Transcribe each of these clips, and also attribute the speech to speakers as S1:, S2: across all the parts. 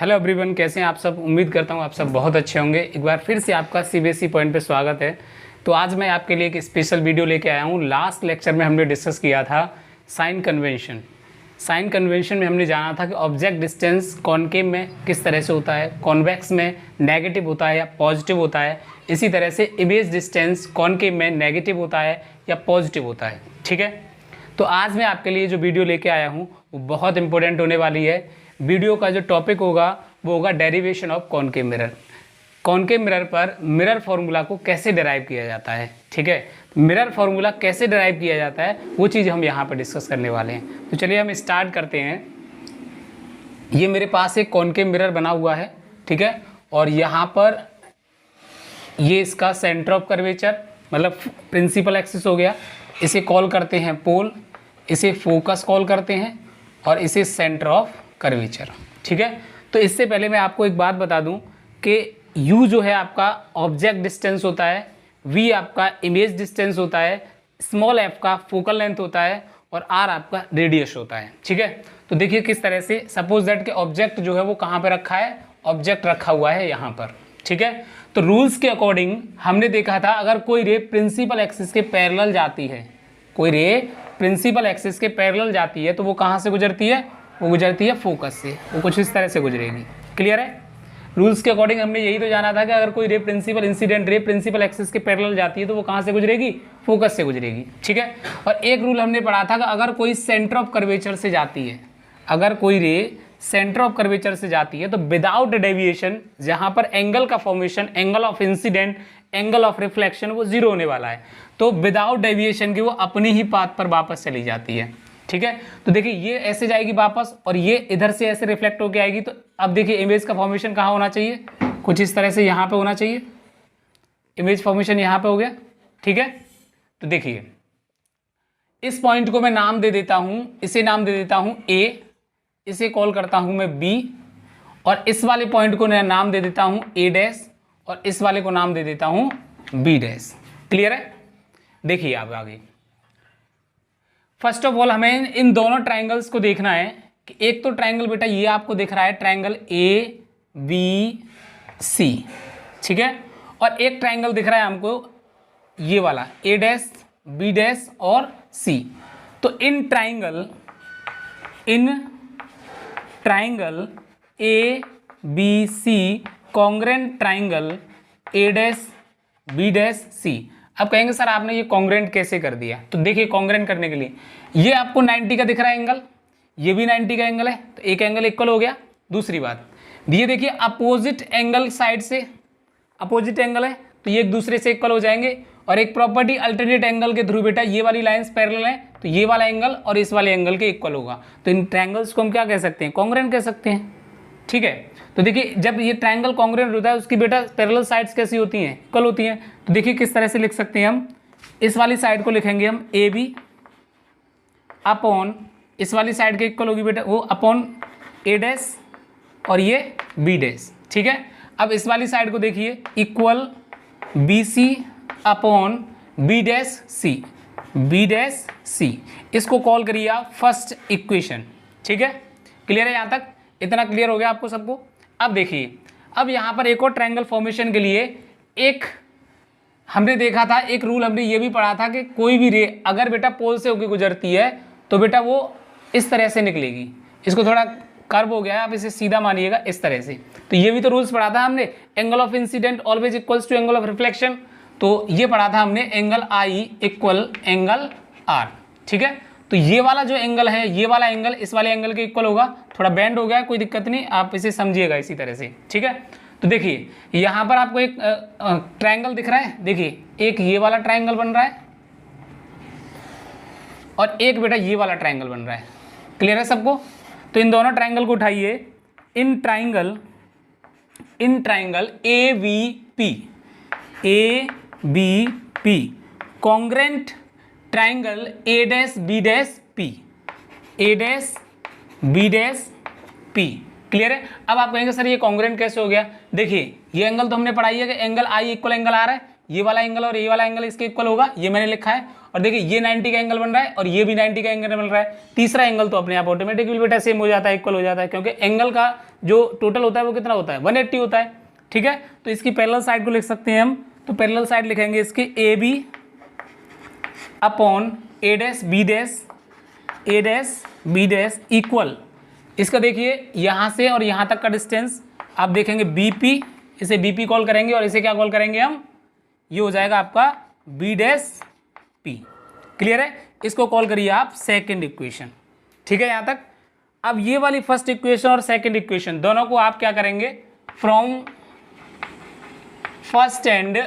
S1: Hello everyone, कैसे हैं आप सब। उम्मीद करता हूँ आप सब बहुत अच्छे होंगे। एक बार फिर से आपका सीबीएसई पॉइंट पे स्वागत है। तो आज मैं आपके लिए एक स्पेशल वीडियो लेके आया हूँ। लास्ट लेक्चर में हमने डिस्कस किया था साइन कन्वेंशन। साइन कन्वेंशन में हमने जाना था कि ऑब्जेक्ट डिस्टेंस कॉनकेव में किस तरह से होता है, कॉन्वेक्स में नेगेटिव होता है या पॉजिटिव होता है। इसी तरह से इमेज डिस्टेंस कॉनकेव में नेगेटिव होता है या पॉजिटिव होता है। ठीक है, तो आज मैं आपके लिए जो वीडियो लेके आया हूँ वो बहुत इंपॉर्टेंट होने वाली है। वीडियो का जो टॉपिक होगा वो होगा derivation of concave mirror. Concave mirror पर मिरर फार्मूला को कैसे डिराइव किया जाता है। ठीक है, मिरर फार्मूला कैसे डिराइव किया जाता है वो चीज़ हम यहाँ पर डिस्कस करने वाले हैं। तो चलिए हम स्टार्ट करते हैं। ये मेरे पास एक कॉनकेव मिरर बना हुआ है, ठीक है, और यहाँ पर ये इसका सेंटर ऑफ कर्वेचर मतलब प्रिंसिपल एक्सिस हो गया। इसे कॉल करते हैं पोल, इसे फोकस कॉल करते हैं और इसे सेंटर ऑफ कर्वेचर। ठीक है, तो इससे पहले मैं आपको एक बात बता दूं कि u जो है आपका ऑब्जेक्ट डिस्टेंस होता है, v आपका इमेज डिस्टेंस होता है, स्मॉल f का फोकल लेंथ होता है और r आपका रेडियस होता है। ठीक है, तो देखिए किस तरह से सपोज दैट के ऑब्जेक्ट जो है वो कहाँ पे रखा है, ऑब्जेक्ट रखा हुआ है यहाँ पर। ठीक है, तो रूल्स के अकॉर्डिंग हमने देखा था अगर कोई रे प्रिंसिपल एक्सिस के पैरेलल जाती है, कोई रे प्रिंसिपल एक्सिस के पैरेलल जाती है तो वो कहाँ से गुजरती है, वो गुजरती है फोकस से। वो कुछ इस तरह से गुजरेगी। क्लियर है। रूल्स के अकॉर्डिंग हमने यही तो जाना था कि अगर कोई ray principal incident ray principal axis के पैरेलल जाती है तो वो कहाँ से गुजरेगी, फोकस से गुजरेगी। ठीक है, और एक रूल हमने पढ़ा था कि अगर कोई सेंटर ऑफ कर्वेचर से जाती है, अगर कोई रे सेंटर ऑफ कर्वेचर से जाती है तो विदाउट डेविएशन, जहाँ पर एंगल का formation, angle of incident, angle of reflection वो जीरो होने वाला है, तो विदाउट डेविएशन की वो अपनी ही पाथ पर वापस चली जाती है। ठीक है, तो देखिए ये ऐसे जाएगी वापस और ये इधर से ऐसे रिफ्लेक्ट होकर आएगी। तो अब देखिए इमेज का फॉर्मेशन कहाँ होना चाहिए, कुछ इस तरह से यहाँ पे होना चाहिए। इमेज फॉर्मेशन यहाँ पे हो गया। ठीक है, तो देखिए इस पॉइंट को मैं नाम दे देता हूँ, इसे नाम दे देता हूँ A, इसे कॉल करता हूँ मैं B, और इस वाले पॉइंट को मैं नाम दे देता हूँ A डैश और इस वाले को नाम दे देता हूँ B डैश। क्लियर है। देखिए आप आगे फर्स्ट ऑफ ऑल हमें इन दोनों ट्राइंगल्स को देखना है कि एक तो ट्राइंगल बेटा ये आपको दिख रहा है ट्राइंगल ABC, ठीक है, और एक ट्राइंगल दिख रहा है हमको ये वाला A डैश B डैश और C। तो in triangle ABC congruent triangle A dash B dash C। अब कहेंगे सर आपने ये कॉन्ग्रेंट कैसे कर दिया। तो देखिए कॉन्ग्रेंट करने के लिए ये आपको 90 का दिख रहा है एंगल, ये भी 90 का एंगल है, तो एक एंगल इक्वल हो गया। दूसरी बात ये देखिए अपोजिट एंगल साइड से, अपोजिट एंगल है तो ये एक दूसरे से इक्वल हो जाएंगे। और एक प्रॉपर्टी अल्टरनेट एंगल के थ्रू बेटा ये वाली लाइंस पैरेलल है तो ये वाला एंगल और इस वाले एंगल के इक्वल होगा। तो इन ट्रायंगल्स को हम क्या कह सकते हैं, कॉन्ग्रेंट कह सकते हैं। ठीक है, तो देखिए जब ये ट्रायंगल कॉन्ग्रेंट होता है उसकी बेटा पैरेलल साइड्स कैसी होती हैं, इक्वल होती हैं। तो देखिए किस तरह से लिख सकते हैं हम, इस वाली साइड को लिखेंगे हम AB अपॉन इस वाली साइड के इक्वल होगी बेटा वो अपॉन A डैश और ये B डैश। ठीक है, अब इस वाली साइड को देखिए equal BC upon B dash C। इसको कॉल करिए आप फर्स्ट इक्वेशन। ठीक है, क्लियर है यहाँ तक, इतना क्लियर हो गया आपको सबको। अब देखिए अब यहाँ पर एक और ट्रायंगल फॉर्मेशन के लिए एक हमने देखा था, एक रूल हमने ये भी पढ़ा था कि कोई भी रे अगर बेटा पोल से होकर गुजरती है तो बेटा वो इस तरह से निकलेगी। इसको थोड़ा कर्व हो गया है, आप इसे सीधा मानिएगा इस तरह से। तो ये भी तो रूल्स पढ़ा था हमने, angle of incident always equals to angle of reflection. तो ये पढ़ा था हमने angle I equal angle R। ठीक है, तो ये वाला जो एंगल है, ये वाला एंगल इस वाले एंगल के इक्वल होगा। थोड़ा बेंड हो गया कोई दिक्कत नहीं, आप इसे समझिएगा इसी तरह से। ठीक है, तो देखिए यहाँ पर आपको एक ट्रायंगल दिख रहा है, देखिए एक ये वाला ट्रायंगल बन रहा है और एक बेटा ये वाला ट्रायंगल बन रहा है। क्लियर है सबको। तो इन दोनों ट्रायंगल को उठाइए, in triangle ABP congruent triangle A dash B dash P। Clear है। अब आप कहेंगे सर ये कॉन्ग्रेंट कैसे हो गया। देखिए ये एंगल तो हमने पढ़ाई है कि angle I equal angle R है, ये वाला एंगल और ये वाला एंगल इसके इक्वल होगा, ये मैंने लिखा है। और देखिए ये 90 का एंगल बन रहा है और ये भी 90 का एंगल बन रहा है। तीसरा एंगल तो अपने आप ऑटोमेटिकली बेटा सेम हो जाता है, इक्वल हो जाता है, क्योंकि एंगल का जो टोटल होता है वो कितना होता है 180 होता है। ठीक है, तो इसकी पैरेलल साइड को लिख सकते हैं हम। तो पैरेलल साइड लिखेंगे इसकी A B upon A dash B dash equal, इसका देखिए यहाँ से और यहाँ तक का डिस्टेंस आप देखेंगे बीपी, इसे बीपी कॉल करेंगे और इसे क्या कॉल करेंगे हम, ये हो जाएगा आपका बी डैश पी। क्लियर है, इसको कॉल करिए आप सेकंड इक्वेशन। ठीक है यहाँ तक। अब ये वाली फर्स्ट इक्वेशन और सेकंड इक्वेशन दोनों को आप क्या करेंगे, फ्रॉम फर्स्ट एंड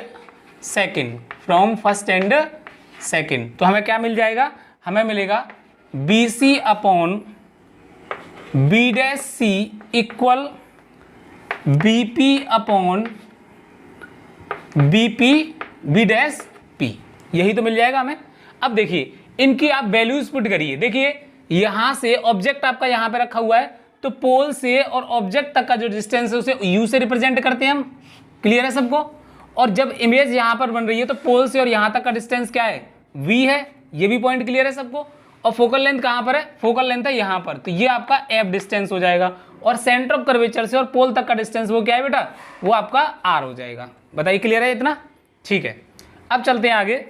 S1: सेकंड, तो हमें क्या मिल जाएगा, हमें मिलेगा B C upon B dash C equal B P upon B P B dash P, यही तो मिल जाएगा हमें। अब देखिए इनकी आप वैल्यूज पुट करिए। देखिए यहां से ऑब्जेक्ट आपका यहां पे रखा हुआ है, तो पोल से और ऑब्जेक्ट तक का जो डिस्टेंस है उसे यू से रिप्रेजेंट करते हैं हम। क्लियर है सबको। और जब इमेज यहां पर बन रही है तो पोल से और यहां तक का डिस्टेंस क्या है, वी है। ये भी पॉइंट क्लियर है सबको। और फोकल लेंथ कहां पर है, फोकल लेंथ है यहां पर, तो ये आपका एफ डिस्टेंस हो जाएगा। और सेंटर ऑफ कर्वेचर से और पोल तक का डिस्टेंस वो क्या है बेटा, वो आपका आर हो जाएगा। बताइए क्लियर है इतना। ठीक है, अब चलते हैं आगे।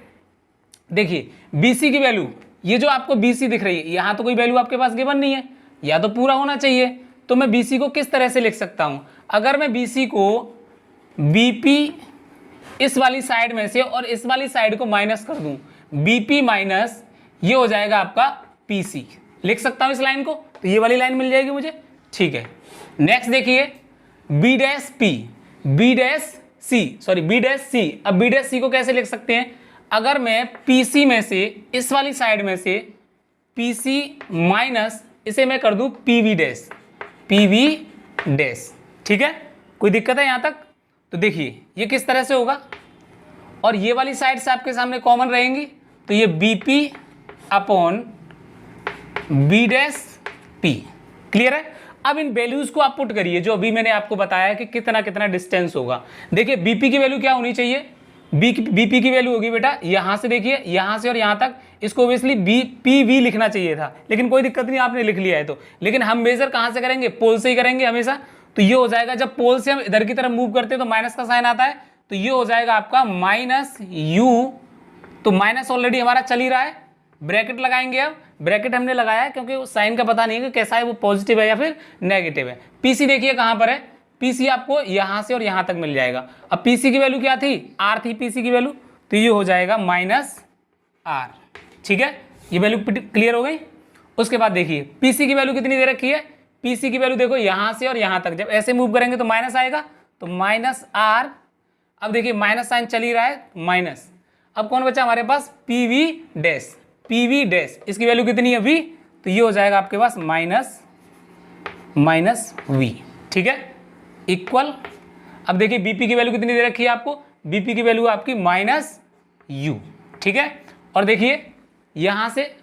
S1: देखिए BC की वैल्यू, ये जो आपको BC दिख रही है, यहाँ तो कोई वैल्यू आपके पास गिवन नहीं है, या तो पूरा होना चाहिए। तो मैं BC को किस तरह से लिख सकता हूँ, अगर मैं BC को BP इस वाली साइड में से और इस वाली साइड को माइनस कर दूं, BP माइनस ये हो जाएगा आपका PC, लिख सकता हूँ इस लाइन को, तो ये वाली लाइन मिल जाएगी मुझे। ठीक है, नेक्स्ट देखिए B dash P, B dash C। अब B डैश C को कैसे लिख सकते हैं, अगर मैं PC में से इस वाली साइड में से PC माइनस इसे मैं कर दूं PV डैश। ठीक है, कोई दिक्कत है यहाँ तक। तो देखिए ये किस तरह से होगा, और ये वाली साइड से आपके सामने कॉमन रहेंगी, तो ये BP upon B dash P। Clear है। अब इन वैल्यूज को आप पुट करिए जो अभी मैंने आपको बताया कि कितना कितना डिस्टेंस होगा। देखिए BP की वैल्यू क्या होनी चाहिए, BP की वैल्यू होगी बेटा यहाँ से, देखिए यहाँ से और यहाँ तक, इसको ओब्वियसली PV लिखना चाहिए था, लेकिन कोई दिक्कत नहीं, आपने लिख लिया है तो। लेकिन हम मेजर कहाँ से करेंगे, पोल से ही करेंगे हमेशा। तो ये हो जाएगा, जब पोल से हम इधर की तरफ मूव करते हैं तो माइनस का साइन आता है, तो ये हो जाएगा आपका माइनस U। तो माइनस ऑलरेडी हमारा चल ही रहा है, ब्रैकेट लगाएंगे। अब ब्रैकेट हमने लगाया है क्योंकि साइन का पता नहीं है कि कैसा है, वो पॉजिटिव है या फिर नेगेटिव है। PC देखिए कहाँ पर है, PC आपको यहाँ से और यहाँ तक मिल जाएगा। अब PC की वैल्यू क्या थी, R थी PC की वैल्यू, तो ये हो जाएगा माइनस R। ठीक है, ये वैल्यू क्लियर हो गई। उसके बाद देखिए PC की वैल्यू कितनी दे रखी है, PC की वैल्यू देखो यहाँ से और यहाँ तक, जब ऐसे मूव करेंगे तो माइनस आएगा, तो माइनस R। अब देखिए माइनस साइन चल ही रहा है, माइनस। अब कौन बचा हमारे पास, PV डैश, इसकी वैल्यू कितनी है V, तो ये हो जाएगा आपके पास माइनस V। ठीक है, इक्वल। अब देखिए BP की वैल्यू कितनी दे रखी है आपको, BP की वैल्यू आपकी माइनस U। ठीक है, और देखिए यहाँ से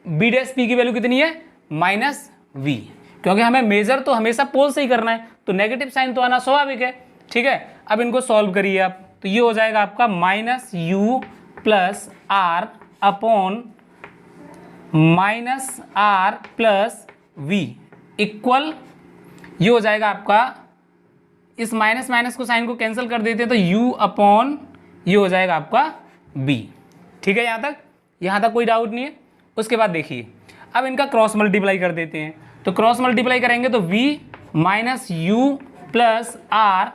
S1: B डैश P की वैल्यू कितनी है, माइनस V, क्योंकि हमें मेजर तो हमेशा पोल से ही करना है, तो नेगेटिव साइन तो आना स्वाभाविक है। ठीक है, अब इनको सॉल्व करिए आप, तो ये हो जाएगा आपका minus U plus R upon minus R plus V equal, ये हो जाएगा आपका, इस माइनस माइनस को साइन को कैंसिल कर देते हैं तो U अपॉन ये हो जाएगा आपका B। ठीक है, यहाँ तक कोई डाउट नहीं है। उसके बाद देखिए अब इनका क्रॉस मल्टीप्लाई कर देते हैं, तो क्रॉस मल्टीप्लाई करेंगे तो V minus U plus R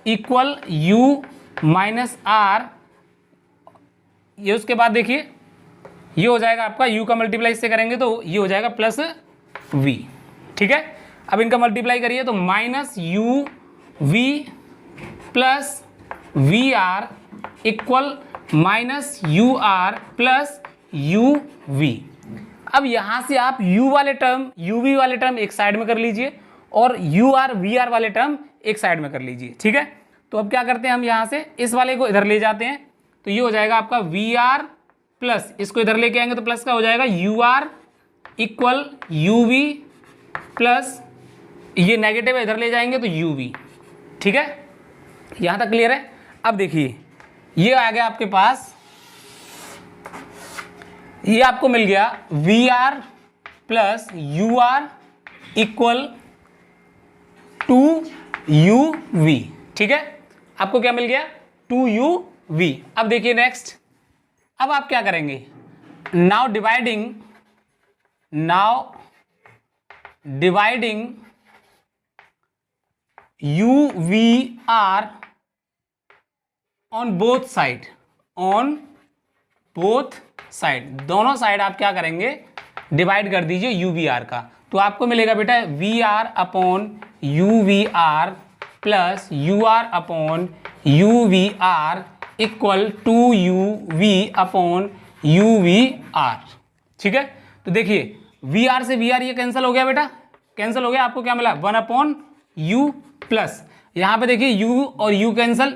S1: equal U minus R। ये उसके बाद देखिए ये हो जाएगा आपका, U का मल्टीप्लाई इससे करेंगे तो ये हो जाएगा प्लस V। ठीक है, अब इनका मल्टीप्लाई करिए तो minus UV plus VR equal minus UR plus UV। अब यहाँ से आप U वाले टर्म UV वाले टर्म एक साइड में कर लीजिए और UR VR वाले टर्म एक साइड में कर लीजिए। ठीक है, तो अब क्या करते हैं, हम यहाँ से इस वाले को इधर ले जाते हैं, तो ये हो जाएगा आपका VR प्लस, इसको इधर लेके आएंगे तो प्लस का हो जाएगा UR इक्वल UV प्लस ये नेगेटिव है, इधर ले जाएंगे तो UV। ठीक है, यहाँ तक क्लियर है। अब देखिए ये आ गया आपके पास, ये आपको मिल गया V R plus U R equal to U V. ठीक है, आपको क्या मिल गया, टू यू वी। अब देखिए नेक्स्ट, अब आप क्या करेंगे, now dividing U V R on both side, दोनों साइड आप क्या करेंगे, डिवाइड कर दीजिए यू वी आर का। तो आपको मिलेगा बेटा V R upon U V R plus U R upon U V R equal to U V upon U V R. ठीक है, तो देखिए वी आर से वी आर ये कैंसिल हो गया बेटा, कैंसिल हो गया, आपको क्या मिला, वन अपॉन यू प्लस यहाँ पे देखिए यू और यू कैंसिल,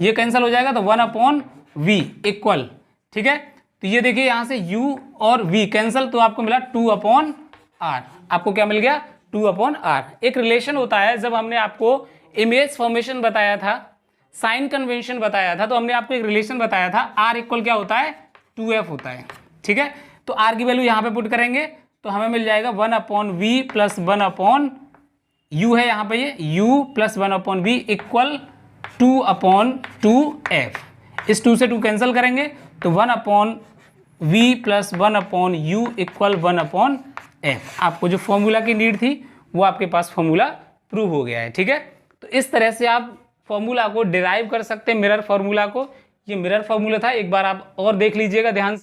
S1: ये कैंसिल हो जाएगा तो वन अपॉन वी इक्वल। ठीक है, तो ये देखिए यहाँ से u और v कैंसिल, तो आपको मिला 2 अपॉन आर। आपको क्या मिल गया, 2 अपॉन आर। एक रिलेशन होता है, जब हमने आपको इमेज फॉर्मेशन बताया था, साइन कन्वेंशन बताया था, तो हमने आपको एक रिलेशन बताया था, r इक्वल क्या होता है, 2f होता है। ठीक है, तो r की वैल्यू यहाँ पे पुट करेंगे तो हमें मिल जाएगा 1 upon V plus 1 upon u है यहाँ पे, ये u plus 1 upon V equal 2 upon 2f। इस 2 से 2 कैंसिल करेंगे तो 1 upon v plus 1 upon U equal 1 upon F. आपको जो फॉर्मूला की नीड थी वो आपके पास फॉर्मूला प्रूव हो गया है। ठीक है, तो इस तरह से आप फॉर्मूला को डिराइव कर सकते हैं, मिरर फॉर्मूला को। ये मिरर फॉर्मूला था, एक बार आप और देख लीजिएगा ध्यान से।